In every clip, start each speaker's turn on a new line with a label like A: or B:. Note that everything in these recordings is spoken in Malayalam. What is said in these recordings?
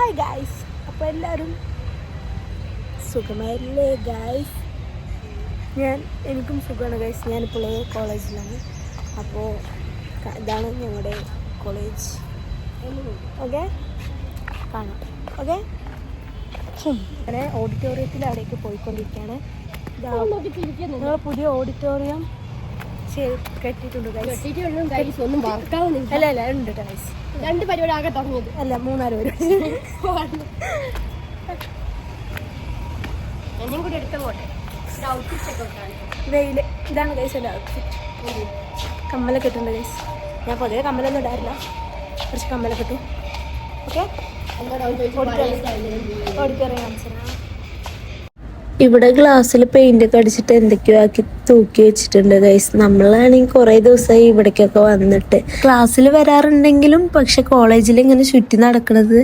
A: ഹായ് ഗായ്സ്, അപ്പോൾ എല്ലാവരും സുഖമായില്ലേ ഗായ്സ്? എനിക്കും സുഖമാണ് ഗായ്സ്. ഞാനിപ്പോൾ കോളേജിലാണ്. അപ്പോൾ ഇതാണ് ഞങ്ങളുടെ കോളേജ്. ഓക്കെ, കാണാം. ഓക്കെ, അങ്ങനെ ഓഡിറ്റോറിയത്തിൽ അവിടേക്ക് പോയിക്കൊണ്ടിരിക്കുകയാണ്. ഞങ്ങൾ പുതിയ ഓഡിറ്റോറിയം കെട്ടിയിട്ടുണ്ട് ഗൈസ്.
B: ഒന്നും വർക്കാവുന്നില്ല.
A: അല്ല ഉണ്ട് ഗൈസ്.
B: 2 പരിപാടി ആകെ തുടങ്ങിയത്.
A: അല്ല 3-4 പരിപാടി.
B: എന്നെയും കൂടി എടുത്തോട്ടെ.
A: വെയില് ഇതാണ് ഗൈസ് എൻ്റെ ഔട്ട്ഫിറ്റ്. കമ്മലൊക്കെ ഇട്ടുണ്ട് ഗൈസ്. ഞാൻ പൊതുവെ കമ്മലൊന്നും ഇടാറില്ല, കുറച്ച് കമ്മലൊക്കെ ഇട്ടു. ഓക്കെ, ഓഡിറ്റോറിയം കാണിച്ചു.
C: ഇവിടെ ഗ്ലാസ്സിൽ പെയിന്റ് ഒക്കെ അടിച്ചിട്ട് എന്തൊക്കെയോ ആക്കി തൂക്കി വെച്ചിട്ടുണ്ട് ഗൈസ്. നമ്മളാണെങ്കിൽ കുറേ ദിവസമായി ഇവിടേക്കൊക്കെ വന്നിട്ട് ക്ലാസ്സിൽ വരാറുണ്ടെങ്കിലും പക്ഷെ കോളേജിൽ ഇങ്ങനെ ചുറ്റി നടക്കുന്നത്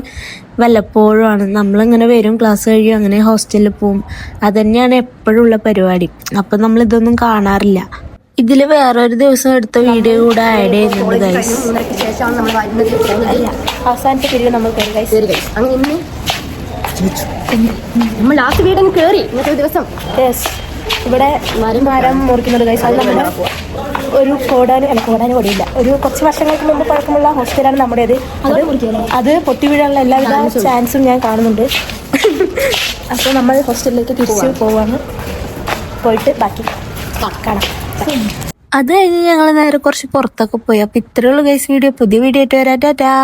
C: വല്ലപ്പോഴുമാണ്. നമ്മളിങ്ങനെ വരും, ക്ലാസ് കഴിയും, അങ്ങനെ ഹോസ്റ്റലിൽ പോവും. അതന്നെയാണ് എപ്പോഴും ഉള്ള പരിപാടി. അപ്പം നമ്മളിതൊന്നും കാണാറില്ല. ഇതിൽ വേറൊരു ദിവസം എടുത്ത വീഡിയോ കൂടെ ആഡ് ചെയ്യുന്നുണ്ട് ഗൈസ്.
A: അവസാനത്തെ പിരീഡ് നമ്മൾ
B: നമ്മൾ ലാസ്റ്റ് വീടങ്ങ് കയറി. ഇന്നത്തെ ദിവസം
A: ഇവിടെ മരം മുറിക്കുന്നുണ്ട് ഗൈസ്. അത് നമ്മുടെ ഒരു കോടാനും കൊടിയില്ല, ഒരു കുറച്ച് വർഷങ്ങൾക്ക് മുമ്പ് പഴക്കമുള്ള ഹോസ്റ്റലാണ് നമ്മുടേത്. അത് പൊട്ടി വീഴാനുള്ള എല്ലാവിധ ചാൻസും ഞാൻ കാണുന്നുണ്ട്. അപ്പോൾ നമ്മൾ ഹോസ്റ്റലിലേക്ക് തിരിച്ച് പോവാണ്. പോയിട്ട് ബാക്കി കാണാം.
C: അത് കഴിഞ്ഞ് ഞങ്ങൾ നേരെ കുറച്ച് പുറത്തൊക്കെ പോയി. അപ്പോൾ ഇത്രയുള്ള ഗൈസ് വീഡിയോ. പുതിയ വീഡിയോ ആയിട്ട് വരാം. ടാറ്റാ.